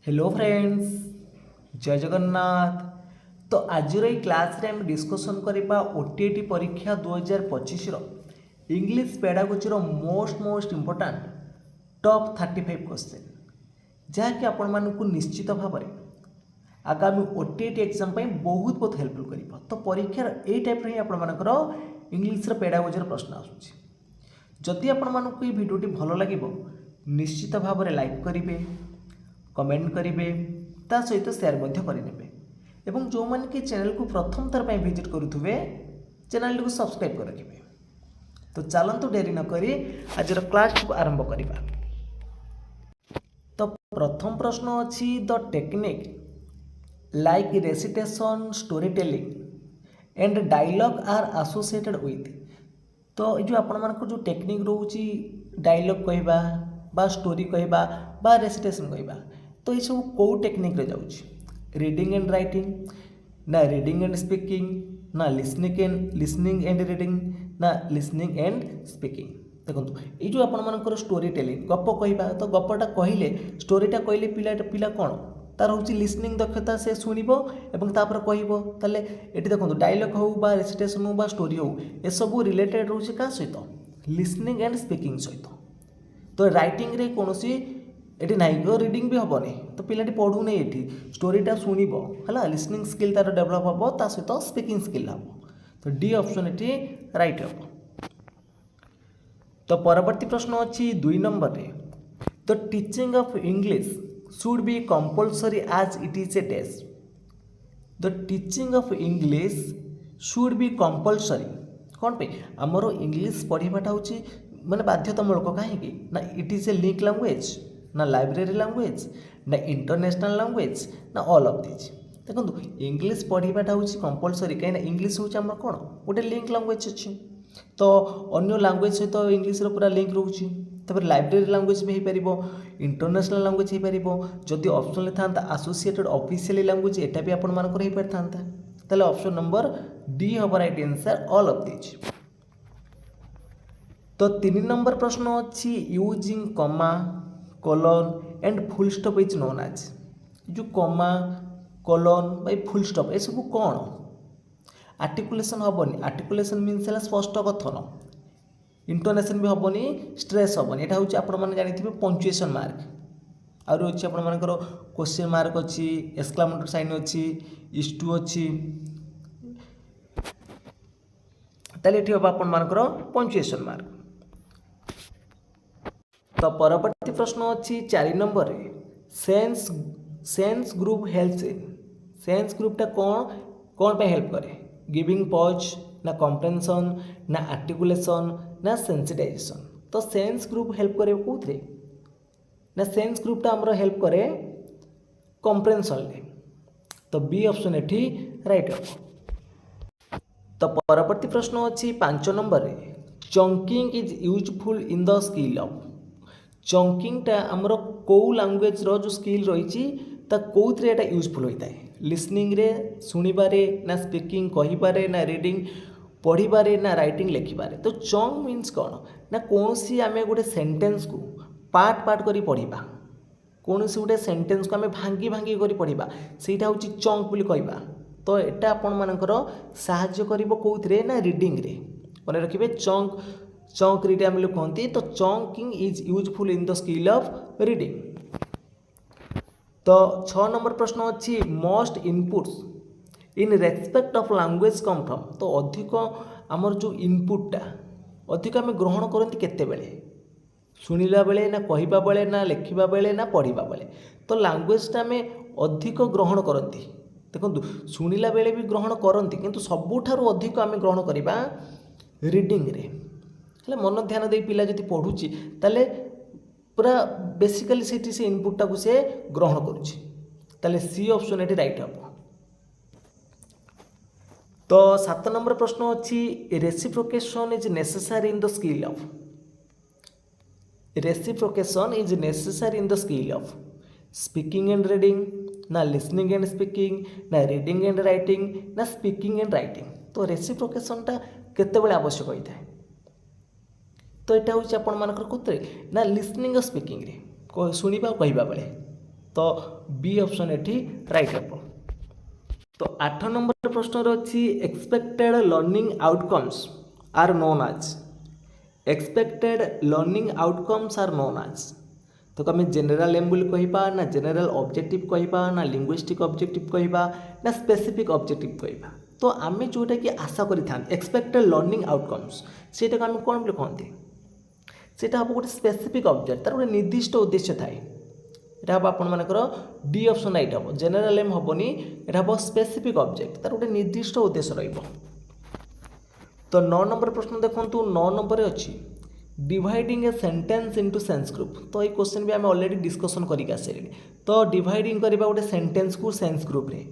Hello friends, जय जगन्नाथ। तो आज क्लास रे हम डिस्कसन करबा ओटीटी परीक्षा 2025 रो इंग्लिश पेडागोजी रो मोस्ट इंपोर्टेंट टॉप 35 क्वेश्चन जहाँकि आपण मानकु निश्चित भाव में आगामी ओटीटी एग्जाम बहुत बहुत हेल्पफुल कर। तो परीक्षार यही टाइप ही आपण मानकर इंग्लिश पेडागोजी प्रश्न आसूची। जदि आपण मानकु ये भिडियोटी भल लगे निश्चित भाव में लाइक करेंगे, कमेंट करेंगे, ता सहित शेयर करेंगे एवं जो मैंने कि चैनल को प्रथम थर पर विजिट करुवे चैनल को सब्सक्राइब कर रखिए। तो चलतु डेरी नक आज क्लास को आरंभ करवा। तो प्रथम प्रश्न अच्छी the technique like recitation story telling and dialogue are associated with. तो ये आपण मान जो टेक्निक रोची डायलॉग कहवा बा स्टोरी कहवा बा रेसिटेशन कहवा, तो ये सब कौ टेक्निक रे जाउची? रीडिंग एंड राइटिंग ना रीडिंग एंड स्पीकिंग ना लिसनिंग एंड रीडिंग ना लिसनिंग एंड स्पीकिंग। देखो ये जो आपण मानकर स्टोरी टेलिंग गप कहवा, तो गपटा कहले स्टोरीटा कहले पिला कौन तार हूँ लिसनिंग दक्षता से शुणव और तापर कहब। ताले ये देखो डायलॉग हो बा रेसिटेशन हो बा स्टोरी हो ए सब रिलेटेड रोचे क्या सहित लिसनिंग एंड स्पीकिंग सहित। तो राइटिंग रे कौन सी ये ना रीडिंग भी हेनी, तो पिलाटी पढ़ुनी ये स्टोरीटा शुणव है लिसनिंग स्किल तार डेभलप हम ता सहित स्पीकिंग स्किल हम। तो डी ऑप्शन ये राइट हम। तो परवर्ती प्रश्न अच्छी 2 नंबर रे the teaching of English should be compulsory as it is a test. The teaching of English should be compulsory कौन पे आमर इंग्लिश पढ़ाटा हूँ माने बाध्यतामूलक कहीं ना it is A link language ना लाइब्रेरी लैंग्वेज ना इंटरनेशनल लैंग्वेज ना ऑल ऑफ दिस। देखो इंग्लिश पढ़ाटा हूँ कंपल्सरी कहीं इंग्लिश हूँ आम कौन गोटे लिंक लैंग्वेज अच्छी, तो अन्य लैंग्वेज सहित इंग्लिश पूरा लिंक रोचे। तब लाइब्रेरी लैंग्वेज भी हो पार, इंटरनेशनल लैंग्वेज हो पार, जदि ऑप्शन था एसोसिएटेड ऑफिशियल लैंग्वेज एटा भी आपण मानकर हो पारि था। ताले ऑप्शन नंबर डी हम right answer all of this. तो 3 नंबर प्रश्न अच्छी using comma colon and full stop is known as. जो comma colon by full stop ये सब कौन आर्टिकुलेशन हेनी। आर्टिकुलेशन मीन्स है स्पष्ट कथन, इंटोनेशन भी हेनी, स्ट्रेस हेनी। यहाँ हूँ आपने जानी पंक्चुएशन मार्क आउरी अच्छी आपर क्वेश्चन मार्क अच्छी, एक्सक्लेमेटरी साइन अच्छी, इज टू अच्छी, ताले ये हम आपर पंक्चुएशन मार्क। तो परवर्ती प्रश्न अच्छी 4 नंबर रे sense group helps in. Sense ग्रुपटा कौन पे हेल्प करे? गिविंग पॉज ना कॉम्प्रेhension ना आर्टिकुलेशन ना सेंसिटाइजेशन। तो सेंस ग्रुप हेल्प करे कौन ना सेंस ग्रुपटा आमर हेल्प करे कॉम्प्रेhension ले। तो बी ऑप्शन एठी राइट हम। तो परवर्ती प्रश्न अच्छी 5 नंबर रे chunking is useful in the skill of. चंकिंगटा आमर कौ लैंग्वेज रो जो स्किल रही कौन एटा यूजफुल होता है? लिसनिंग रे शुणिबारे ना स्पीकिंग कहिबारे ना रीडिंग पढ़िबारे ना राइटिंग लिखिबारे। तो चंक मीन्स कौन ना कौन सी आम गोटे सेंटेंस को पार्ट करी पढ़िबा, कौन सी गोटे सेंटेंस को आम भांगी भांगी करी पढ़िबा सेटा हूँ चंक बोली कहबा। तो एटा आपण मानकर साहाय्य करिबो कौथिरे ना रीडिंग रे। मन रखिबे चंक रीड आम कहती। तो chunking is useful in the skill of reading. तो 6 नंबर प्रश्न अच्छी most inputs in respect of language come from. तो अधिक आमर जो इनपुटा अधिक आम ग्रहण करती केते बेले? शुणिला बेले ना कहवा बेले ना लिखा बेले ना पढ़ा बेले। तो लैंग्वेजटा आम अधिक ग्रहण करती। देखो शुणिला बेले भी ग्रहण करती किंतु सबुठारु अधिक आम ग्रहण करवा रीडिंग रे। हेले मन ध्यान दे पिला जदि पढ़ुची ताले पूरा बेसिकली से इनपुटा को से ग्रहण करुच्ची। ताले सी ऑप्शन ये राइट हम। तो 7 नंबर प्रश्न अच्छी reciprocation is necessary in the skill of. Reciprocation is necessary in the skill of speaking and reading ना लिसनिंग एंड स्पीकिंग ना रीडिंग एंड राइटिंग ना स्पीकिंग एंड राइटिंग। तो रेसिप्रोकेशनटा केतेबेले आवश्यक होता है? तो यहाँ हूँ आपण मानकर कौन ना लिसनिंग और स्पीकिंग रे शुणा कहवा बेले तो बी ऑप्शन एठी राइट हे। तो 8 नंबर प्रश्न अच्छी expected learning outcomes are known as. Expected learning outcomes are known as. तो आम जेनेल एम बोली कहबा ना जेनेल ऑब्जेक्टिव कहबा ना लिंग्विस्टिक ऑब्जेक्टिव कहबा ना स्पेसिफिक ऑब्जेक्टिव कहबा। तो आम जोटा कि आशा करें एक्सपेक्टेड लर्निंग आउटकम्स से आम कौन बोली कहते सेटा हम गोटे स्पेसिफिक ऑब्जेक्ट तार गोटे निर्दिष्ट उद्देश्य थाए। यहाँ हम आपर डी ऑप्शन राइट हम जेनेल एम हेनी यहाँ हम स्पेसिफिक ऑब्जेक्ट तार गोटे निर्दिष्ट उद्देश्य रही। तो 9 नंबर प्रश्न देखूँ 9 नंबर अच्छी dividing a sentence into sense group. तो ये क्वेश्चन भी आम ऑलरेडी डिस्कसन करके सारे। तो डिवाइडिंग करवा गोटे सेंटेंस को सेंस ग्रुप रे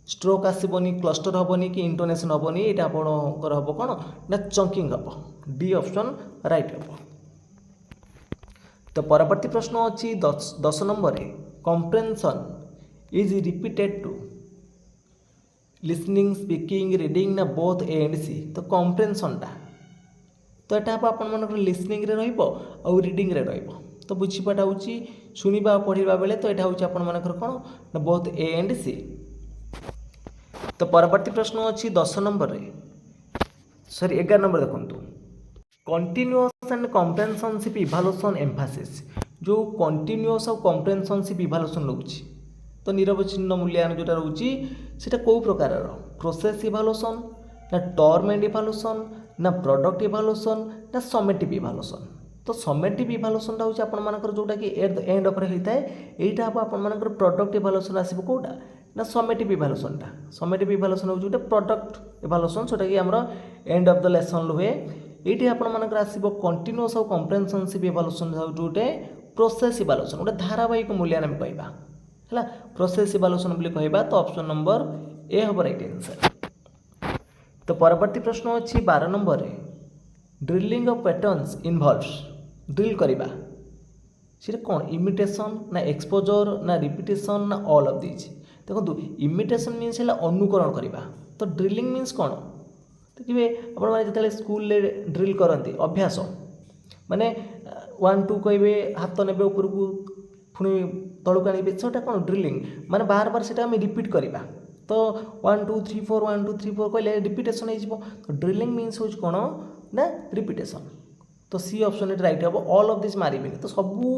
स्ट्रोक आसबनी क्लस्टर हेनी कि इंटोनेशन हेनी ये आपंकर हम कौन ना चंकिंग हम डी ऑप्शन राइट हम। तो परवर्ती प्रश्न अच्छी 10 number comprehension is repeated to listening speaking reading ना बोथ ए एंड सी। तो कम्प्रेhension टा तो यहाँ आप लिसनिंग रे रहिबो और रीडिंग रे रहिबो। तो बुझीपाटा हूँ शुणा पढ़ा बेले तो यहाँ हूँ आपर कौन ना बोथ ए एंड सी। तो परवर्ती प्रश्न अच्छी 10 नंबर सॉरी 11 नंबर देखो कंटिन्यूअस एंड कम्प्रेhensionशिप इभालुएसन एम्फासिस। जो कंटिन्यूअस और कम्प्रेhensionशिप इभालुएसन रोचे तो निरवच्छिन्न मूल्यांकन जोटा रोचे सेटा कौ प्रकार प्रोसेस इभालुएसन ना टर्म एंड इभालुएसन ना प्रोडक्ट इभालुएसन ना समेटिव इभालुएसन। तो समेटिव इभालुएसन हूँ आपर जोटा कि एट द एंड अफ होता है यहाँ हम आपर प्रोडक्ट इभालुएसन आसो कौटा ना समेटिव इभालुएसन टा। समेटिव इभालुएसन हूँ गोटे प्रोडक्ट इभालुएसन जोटा कि आमर एंड अफ द लेसन हुए। ये आपर आसो कंटिन्यूअस और कम्प्रेhensionशिप इभालुएसन गोटे प्रोसेस इभालुएसन गोटे धारावाहिक मूल्यांकन आम कहवा है प्रोसेस इभालुएसन बोली कहबा। तो ऑप्शन नंबर ए हम राइट आंसर। तो परवर्ती प्रश्न अच्छी 12 number drilling of patterns involves drill करवा से कौन इमिटेशन ना एक्सपोजर ना रिपिटेशन ना ऑल ऑफ दिस। देखो इमिटेशन मीन्स है अनुकरण करवा। तो ड्रिलिंग मीन्स कौन देखिए आप स्कूल ड्रिल करते अभ्यास माने 1 2 कहे हाथ ने ऊपर को पुणी तलक आने से कौन ड्रिलिंग माने बार बार से रिपीट करवा। तो 1 2 3 4 1 2 3 4 कहले रिपीटेशन हो। तो ड्रिलिंग मीन्स हूँ कौन ना रिपीटेशन। तो सी ऑप्शन राइट हम ऑल ऑफ दिस मारिबे। तो सबू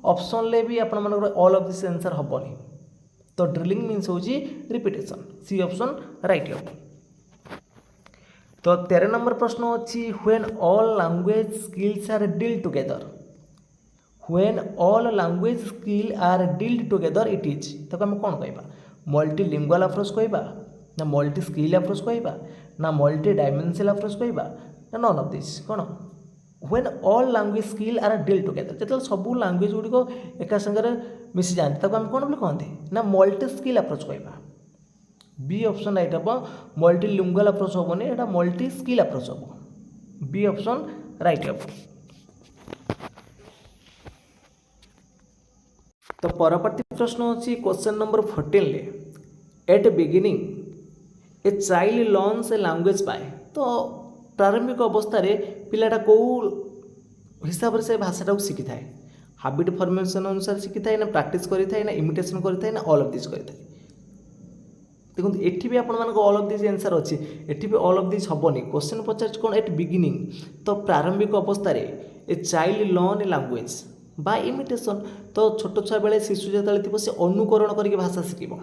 ऑप्शन ले भी आपण ऑल ऑफ दिस आंसर हेनी। तो ड्रिलिंग मीन्स हूँ रिपीटेशन सी ऑप्शन राइट हम। तो 13 नंबर प्रश्न अच्छी when all language skills are deal together. When all language skill are deal together it is. तो आम कौन कहबा मल्टीलिंगुअल अप्रोच कहबा ना मल्टी स्किल अप्रोच कहबा ना मल्टी डायमेंशनल अप्रोच कहबा ना नन ऑफ दिस कौन when all language skill are deal together जो सब लैंग्वेज गुड़िक एका संगे मिसी जाते आम कौन बोले कहते ना मल्टी स्किल अप्रोच कहबा। बी ऑप्शन राइट हम मल्टीलिंगुअल अप्रोच हेनी यहाँ मल्टी स्किल अप्रोच हम बी ऑप्शन राइट हम। तो परवर्ती प्रश्न अच्छी question number 14 at beginning a child learns a language by. तो प्रारंभिक अवस्था पिलाटा कौ हिसाब से भाषाटा को शिखी थाए हाबिट फॉर्मेशन अनुसार शिखी थाए ना प्रैक्टिस करि थाए ना इमिटेशन करि थाए ना ऑल ऑफ दिस करि थाए। देखो ये भी आपण ऑल ऑफ दिस आंसर अच्छी एटी भी ऑल ऑफ दिस हेनी क्वेश्चन पचार कौन एट बिगिनिंग। तो प्रारंभिक अवस्था a child learn a language by imitation. तो छोट छुआ बेले शिशु जो थी से अनुकरण करके भाषा शिखब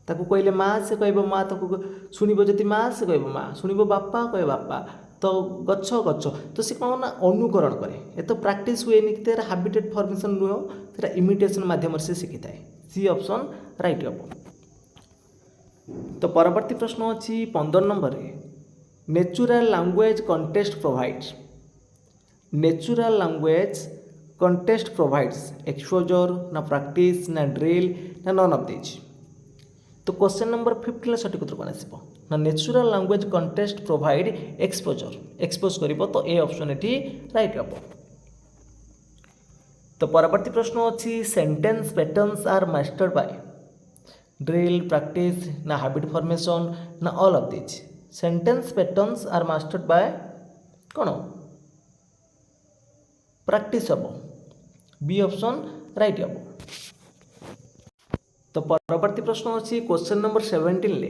ताको कहले माँ से कह माँ ताको शुणव जदि माँ से कह माँ शुणव बापा कह बापा तो गच गच। तो सी कौन ना अनुकरण करे ये तो प्रैक्टिस हुए कि तेरा हाबिटेट फॉर्मेशन नुह तेरा इमिटेशन माध्यम से शिखी थाए सी ऑप्शन राइट हम। तो परवर्ती प्रश्न अच्छी 15 number natural language contest provides. Natural language contest provides exposure ना प्रैक्टिस ना ड्रिल ना नन ऑफ दिस। तो क्वेश्चन नंबर 15 सठिक उत्तर कौन आसो ना natural language contest provide exposure expose कर। तो ए ऑप्शन ये राइट हम। तो परवर्ती प्रश्न अच्छी sentence patterns are mastered by drill practice ना हैबिट फॉर्मेशन ना all of this. Sentence patterns are mastered by कौन प्रैक्टिस हम बी ऑप्शन राइट हम। तो परवर्ती प्रश्न अच्छी क्वेश्चन नंबर 17 ले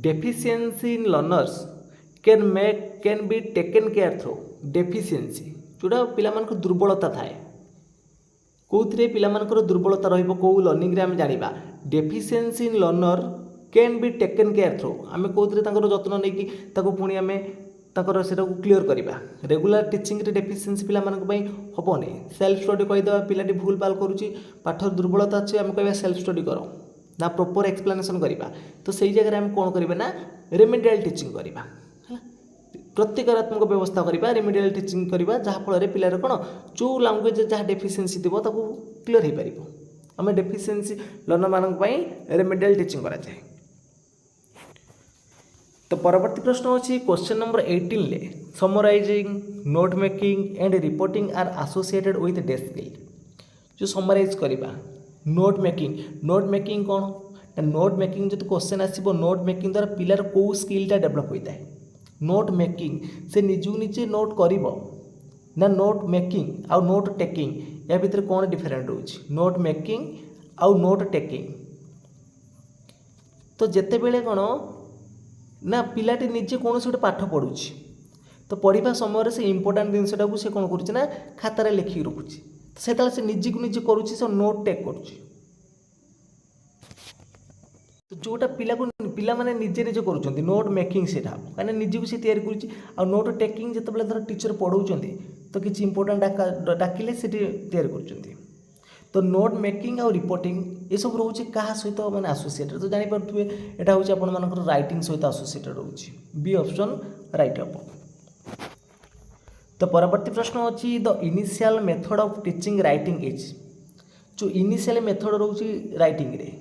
deficiency in learners can be taken care through deficiency जोड़ा पिला मानक दुर्बलता थाए कौन पिलामानकर दुर्बलता रहिबो कौ लर्निंग रे आम जानिबा deficiency in learner can be taken care through आम कौन तांकर जत्न नहीं कि पुणी आम तांकर सेटा क्लीयर करवा रेगुलर टीचिंग रे डेफिशिएंसी पिला मानक पई हबोनी सेल्फ स्टडी कहीदेवा पिलाटी भूल भाल करुच्ची पाठ दुर्बलता अच्छे आम कह सेल्फ स्टडी करो ना प्रॉपर एक्सप्लेनेशन करवा तो सही जगह आम कौन करवा ना रेमेडियल टीचिंग करवा प्रतिकारात्मक व्यवस्था करवा रेमेडियल टीचिंग करवा जहाँफल पिलार कौन जो लैंग्वेज जहाँ डेफिशिएंसी थी क्लीयर हो पार आम डेफिशिएंसी लर्नर मानक रेमेडियल टीचिंग कराए। तो परवर्ती प्रश्न अच्छी क्वेश्चन नंबर 18 ले summarizing note making and reporting are associated with the skill जो समराइज करवा नोट मेकिंग कौन नोट मेकिंग जो क्वेश्चन आसो नोट मेकिंग द्वारा पिलार कौ स्किलटा डेभलप होता है नोट मेकिंग से निजू निजे नोट कर ना नोट मेकिंग आउ नोट टेकिंग या भितर कौन डिफरेंट रोचे नोट मेकिंग आउ नोट टेकिंग तो जिते बेले कौन ना पिलाटी निजे कौन गोटे पाठ पढ़ुची तो पढ़ा समय से इंपोर्टाट जिनसा से कौन कर खातार लिखिक रखुच्छी तो से निजी को निजे करुच्ची से नोट टेक करुच्ची तो जोटा पिला को पिला माने निजे निजे करुँच नोट मेकिंग से कहीं निजी को सी तैयारी कर नोट टेकिंग जो धर टीचर पढ़ाऊँ तो किसी इंपोर्टाट डाकिले से तैयारी कर तो नोट मेकिंग आउ रिपोर्टिंग ये सब रोचे क्या सहित मैंने आसोसिएटेड तो जानीपे यहाँ हूँ आपर राइटिंग सहित आसोसिएटेड रोचे बी ऑप्शन राइट हम। तो परवर्ती प्रश्न अच्छी the initial method of teaching writing is जो इनिशियल मेथड रोचे राइटिंग रे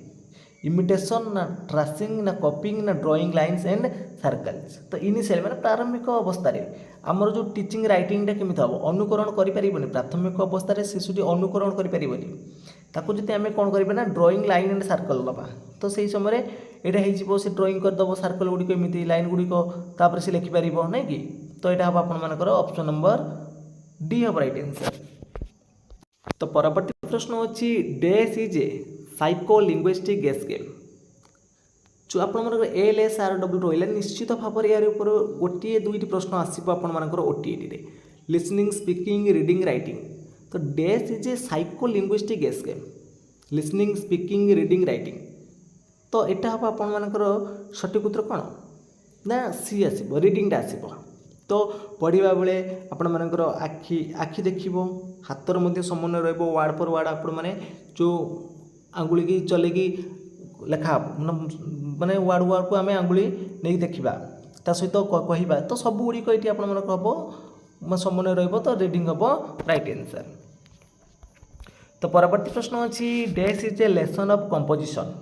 इमिटेशन ना ट्रेसिंग ना कॉपिंग ना ड्राइंग लाइन्स एंड सर्कल्स तो इनिशियल माने प्रारंभिक अवस्था रे आमर जो टीचिंग राइटिंगटा केमिति हम अनुकरण करें प्राथमिक अवस्था शिशुटी अनुकरण करें ताको जब आम कौन करें ना ड्राइंग लाइन एंड सर्कल दबा तो सही समय यहाँ हो ड्राइंग करदेव सर्कल गुड़िक एमती लाइन गुड़िक तापर से लिखिपर ना कि तो यहाँ हम आपर ऑप्शन नंबर डी हम राइट आंसर। तो परवर्ती प्रश्न अच्छी this is a psycholinguistic guess game जो आपर ALSRW रहा निश्चित भाव में यार ऊपर गोटे दुईट प्रश्न आसो आपर OTET listening speaking reading writing तो this is a psycholinguistic guess game listening speaking reading writing तो यहाँ हम आपर सठिक उत्तर कौन ना सी आसो रीडिंगटा आसो तो पढ़ा बेले आपण आखि देख हाथर मध्य समन्वय रही वार्ड पर वार्ड आपण मैंने जो आंगुली की चलेगी लेखा माने वार्ड वार्ड को आम आंगुली नहीं देखा ता सहित कहवा तो सब गुड़िक ये हम समन्वय रही तो रीडिंग हम राइट आंसर। तो परवर्ती प्रश्न अच्छी this is a lesson of composition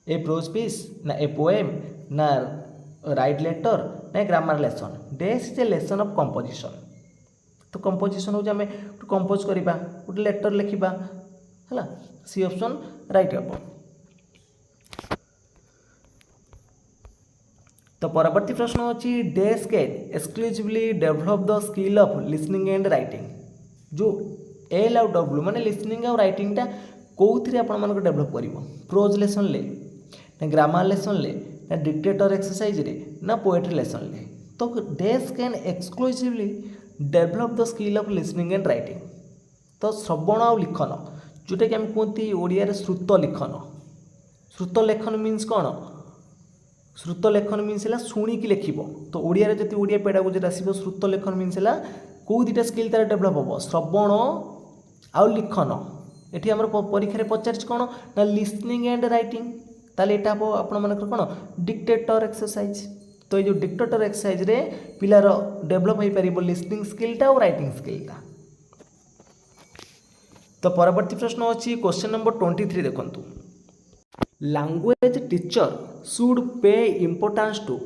a prose piece ना ए पोएम ना राइट लेटर ना grammar lesson this is a lesson of composition तो कंपोजिशन हो आम कंपोज करवा गोटे लेटर लिखा है सी ऑप्शन राइट हम। तो परवर्ती प्रश्न अच्छी this can exclusively develop the skill of listening and writing जो L आउ W माने लिसनिंग और राइटिंगटा कौन आप डेवलप कर प्रोज लेसन ले ना ग्रामर लेसन ले ना डिक्टेटर एक्सरसाइज रे ना पोएट्री लेसन ले तो this can exclusively develop the skill of listening and writing तो श्रवण और लिखन जोटा कि आम कहते ओडिया श्रुत लिखन श्रुत लेखन मीन्स कौन श्रुत लेखन मीन्स है शुणिकी लिख तो ओडिया जब ओडिया पेडागोजी आसो श्रुत लेखन मीन्स है कौ दुटा स्किल तार डेभलप हम श्रवण आउ लिखन ये आम परीक्षा पचार कौन ना लिसनिंग एंड राइटिंग ताले यहाँ हम आपण कौन डिक्टेटर एक्सरसाइज तो ये जो डिक्टेटर एक्सरसाइज रे पिलार डेभलप हो पार लिसनिंग स्किलटा और राइटिंग स्किलटा। तो परवर्ती प्रश्न अच्छी क्वेश्चन नंबर 23 देखंतु language teacher should pay importance to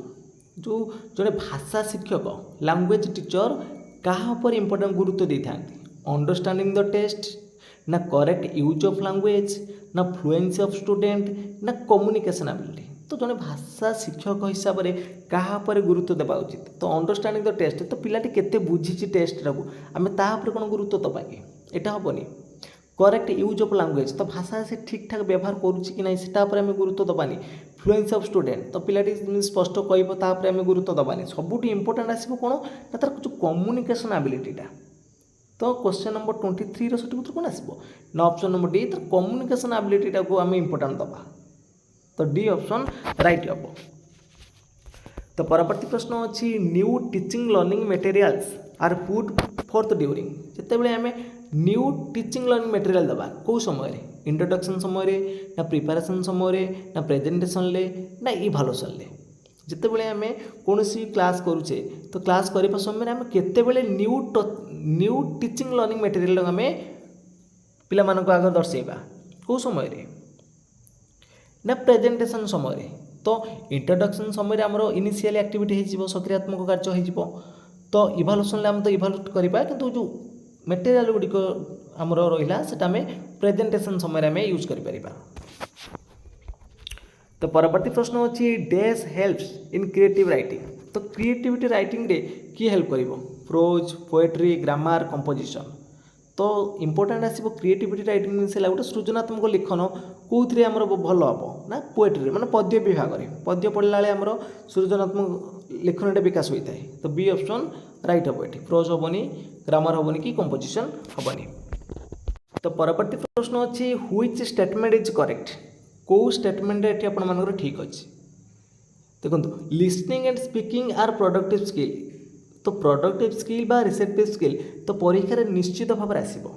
जो जड़े भाषा शिक्षक लैंग्वेज टीचर क्या पर इम्पोर्टान्स गुरुत्व दे था अंडरस्टैंडिंग द टेस्ट ना करेक्ट यूज ऑफ लैंग्वेज ना फ्लुएंसी ऑफ स्टूडेंट ना कम्युनिकेशन एबिलिटी तो जड़े भाषा शिक्षक हिसाब से क्या पर गुरुत्व देवा उचित तो अंडरस्टैंडिंग द टेस्ट तो पिलाटी केते बुझी टेस्ट टाक आम तापर कौन गुरुत्व दबा कि यहाँ हेनी करेक्ट यूज ऑफ लैंग्वेज तो भाषा से ठीक ठाक व्यवहार करुच्ची कि ना सेटा पर आम गुरुत्व दबानी फ्लुएंसी ऑफ स्टूडेंट तो पिलाटी स्पष्ट कहता आम गुरुत्व दबानी सबुठ इंपोर्टेंट आसो कौन ना तार जो कम्युनिकेशन एबिलिटीटा तो क्वेश्चन नंबर 23 सठिक उत्तर कौन आसो ना ऑप्शन नंबर डी तो कम्युनिकेशन एबिलिटीटा को आम इंपोर्टेंट दबा तो डी ऑप्शन राइट हम। तो परवर्ती प्रश्न अच्छी new teaching learning materials are put forth during जिते आम न्यू टीचिंग लर्निंग मटेरियल दबा कौ समय इंट्रोडक्शन समय ना प्रिपेरेसन समय ना प्रेजेंटेशन ले ना इभालुएसन ले जिते आम कौन क्लास करुचे तो क्लास करने समय आम केते न्यू टीचिंग लर्निंग मटेरियल आम पिला आगे दर्शेबा कौ समय ना प्रेजेंटेशन समय तो इंट्रोडक्शन समय आमर इनिशियल एक्टिविटी हो सक्रियात्मक कार्य हो तो इभालुएसन आम तो इभालुएट करवा किंतु जो मटेरियल गुड़िक आमर रहा सेटा आम प्रेजेंटेशन समय आम यूज कर। तो परवर्ती प्रश्न अच्छी dash helps in creative writing तो क्रिएटिविटी राइटिंग रे किए हेल्प कर प्रोज पोएट्री ग्रामर कंपोजिशन तो इंपोर्टेंट आसो क्रिएटिविटी राइटिंग मीनस है गोटे सृजनात्मक लिखन कौन आमर भल हम ना पोएट्री माने पद्य विभाग में पद्य पढ़ला आमर सृजनात्मक लिखनटा विकास होता है तो बी ऑप्शन राइट हम ये प्रोज हेनी ग्रामर हेनी कि कंपोजिशन हेनी। तो परवर्ती प्रश्न अच्छी व्हिच स्टेटमेंट इज करेक्ट कौ स्टेटमेंट ये आपर ठीक अच्छे देखो listening and speaking are productive skill तो प्रोडक्टिव स्किल बा रिसेप्टिव स्किल तो परीक्षा रे निश्चित भाव में आसो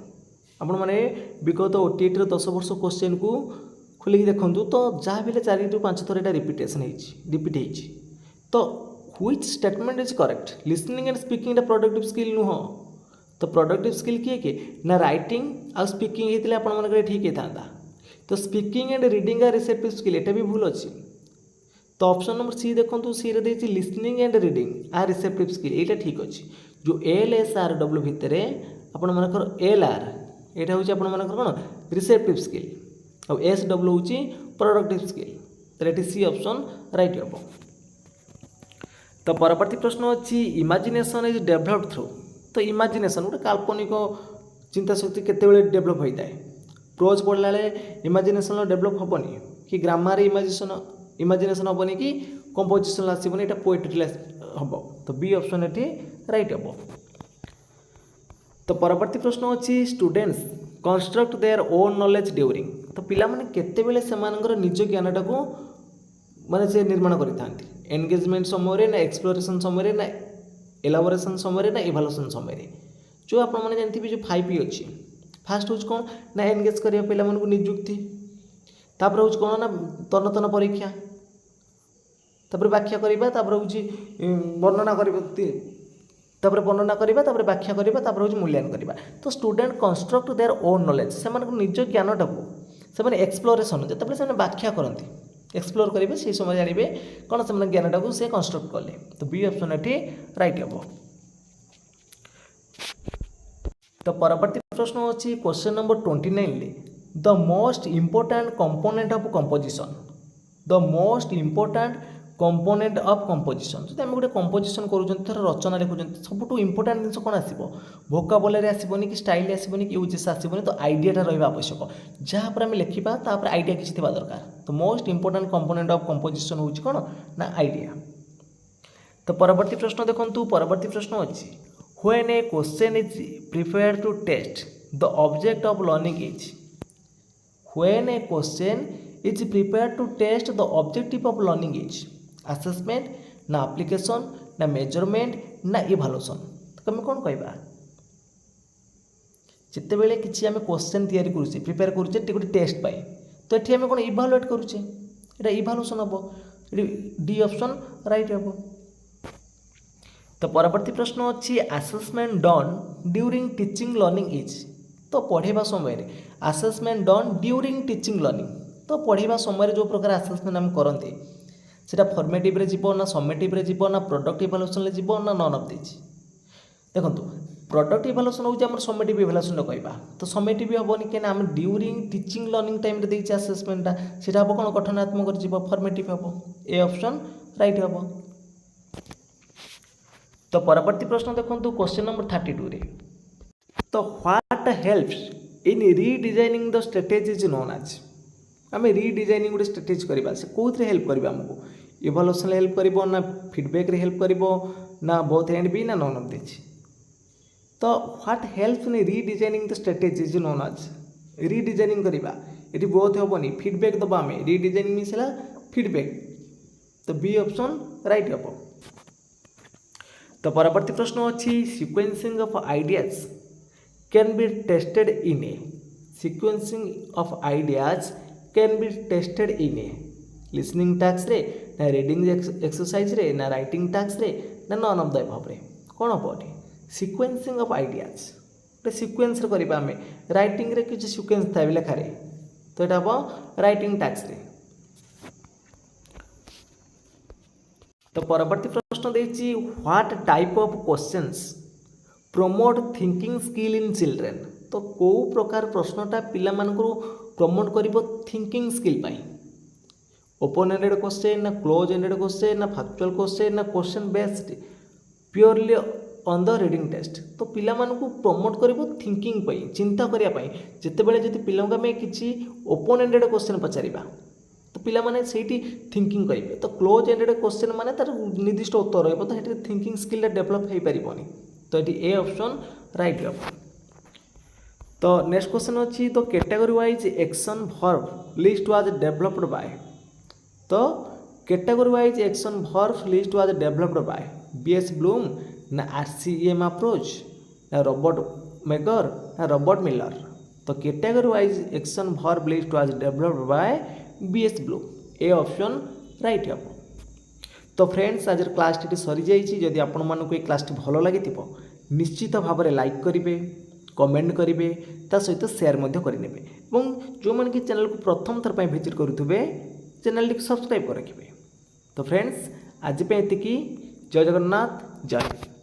आपण मैंने विगत ओटीटी 10 वर्ष क्वेश्चन को खोलिक देखूँ तो जहाँ भी 4 ରୁ 5 थर यहाँ रिपीटेसन रिपीट हो तो which statement is correct listening and speaking productive skill नुह तो प्रोडक्टिव स्किल किए ना राइटिंग आ स्पीकिंग होते आप ठीक होता तो speaking and reading uh receptive skill एटा भी भूल अच्छी तो ऑप्शन नंबर सी देखो सी रे देछि listening and reading uh receptive skill एटा ठीक अच्छी जो LSRW भितर आपण मानकर LR एटा होची आपण मानकर कोन रिसेप्टिव स्किल और SW होची प्रोडक्टिव स्किल तो एटी सी ऑप्शन राइट हम। तो परवर्ती प्रश्न अच्छी इमेजिनेशन इज डेभलप्ड थ्रू तो इमेजिनेशन गोटे काल्पनिक चिंता शक्ति केते डेभलप होता है प्रोज पढ़ला इमेजिनेशन डेभलप हेनी कि ग्रामर इमेजिनेशन हेनी कि कंपोजिशन आसबनी यहाँ पोएट्री हम तो बी ऑप्शन ये राइट हम। तो परवर्ती प्रश्न अच्छी students construct their own knowledge during तो पिला माने केतेबेले सेमानकर निज ज्ञानटा को माने से निर्माण करिथांती एंगेजमेंट समय ना एक्सप्लोरेशन समय ना एलाबोरेशन समय ना इभालुएसन समय जो आप जानते जो 5P अच्छी फास्ट हूँ कौन ना एंगेज करिया पिला मानकु नियुक्ति तापर हूँ कौन ना तन तन परीक्षा तापर व्याख्या करवा तापर हूँ वर्णना करवा व्याख्या करवा तापर हूँ मूल्यांकन करवा तो student construct their own knowledge से निज ज्ञानटा को से एक्सप्लोरेशन जिते से व्याख्या करती एक्सप्लोर करेंगे से समय जानवे कौन से ज्ञानटा को से कंस्ट्रक्ट कले तो बी ऑप्शन ये राइट हम। तो परवर्ती प्रश्न अच्छी question number 29 the most important component of composition the most important component of composition जो आम गोटे कंपोजिशन कर रचना लिखुं सब इम्पोर्टाट जिन कौन आसो भोकाबुलारी आसबनी कि स्टाइल आसबनी कि यूजेस आसबनी तो आइडियाटा रहा आवश्यक जहाँ पर आम लिखा तापर आइडिया किसी थी दरकार तो most important component of composition हूँ कौन ना आइडिया। तो परवर्ती प्रश्न देखो परवर्ती प्रश्न अच्छी when a question is prepare to test the object of learning is when a question is prepare to test the objective of learning is assessment ना एप्लिकेशन ना मेजरमेंट ना इभालुएशन तो आम कौन कहवा जिते बेले किसी आम क्वेश्चन तैयारी करुचे प्रिपेयर करुचे गोटे टेस्ट पाए तो ये आम कौन इभालुएट करुचे यहाँ इभालुएशन हम डी ऑप्शन राइट हम। तो परवर्ती प्रश्न अच्छी assessment done during teaching learning is तो पढ़ेबा समय assessment done during teaching learning तो पढ़ेबा समय जो प्रकार आसेसमेंट आम करते सेटा फॉर्मेटिव रे जीवो ना समेटिव रे जीवो ना प्रोडक्ट इभालुएशन रे जीवो ना नन ऑफ दिस देखो प्रोडक्ट इभालुएशन हूँ आम समेटिव इभालुएशन कहवा तो समेटिव हेनी कहीं आम ड्यूरिंग टीचिंग लर्निंग टाइम रे देछि आसेसमेंटा सेटा हम कौन गठनात्मक जीव फॉर्मेटिव हम ए ऑप्शन राइट हम। तो परवर्ती प्रश्न देखो क्वेश्चन नंबर 32 रे तो what helps in redesigning the strategy is known as आम रीडिजाइनिंग गोटे स्ट्रेटेजी करवा से कौन हेल्प कर आमको इवोल्यूशन हेल्प कर ना फीडबैक हेल्प कर ना बोथ एंड बी ना नॉन ऑफ दिस तो what help in redesigning the strategy is known as redesigning करवा ये बोथ हेनी फीडबैक दबा आम रीडिजाइनिंग मीन्स है फीडबैक तो बी ऑप्शन राइट हम। तो परवर्ती प्रश्न अच्छी sequencing of ideas can be tested in a sequencing of ideas can be tested in a listening task रे ना रीडिंग एक्सरसाइज रे ना राइटिंग टास्क रे ना नॉन ऑफ द अबव रे कौन हम सीक्वेंसिंग ऑफ आइडियाज गोटे सीक्वेंस करवा आम राइटिंग रे किसी सीक्वेंस था लेखार तो यहाँ हम राइटिंग टास्क रे। तो परवर्ती प्रश्न देखिए what type of questions promote thinking skill in children तो कौ प्रकार प्रश्नटा पिला मानकरू प्रमोट करिवो थिंकिंग स्किल पाई ओपन एंडेड क्वेश्चन ना क्लोज एंडेड क्वेश्चन ना फैक्चुअल क्वेश्चन ना question based purely on the reading test तो पिला मानकू प्रमोट करिवो थिंकिंग पाई चिंता करिया पाई जेतेबेले जति पिला में किछि ओपन एंडेड क्वेश्चन पचारिबा तो पिला माने सेठी थिंकिंग करेंगे तो क्लोज एंडेड क्वेश्चन माने तार निर्दिष्ट उत्तर रहिबो तो हेठी थिंकिंग स्किल डेवलप हो पारिबोनी तो ये ए ऑप्शन राइट हम। तो नेक्स्ट क्वेश्चन अच्छी तो category wise action verb list was developed by तो category wise action verb list was developed by BS Bloom ना आरसीएम अप्रोच ना रॉबर्ट मेगर ना रॉबर्ट मिलर तो category wise action verb list was developed by BS Bloom A option right हम। तो friends आज class T सरी जाइए जदि आपण मानक ये क्लास भल लगी निश्चित भाव में लाइक करेंगे कमेंट करेंगे ता सहित शेयर करेंगे और जो मैंने कि चैनल को प्रथम थर पर विजिट करुवे चैनल टी सब्सक्राइब कर रखिए। तो फ्रेंड्स आज पे एतिकी जय जगन्नाथ जय।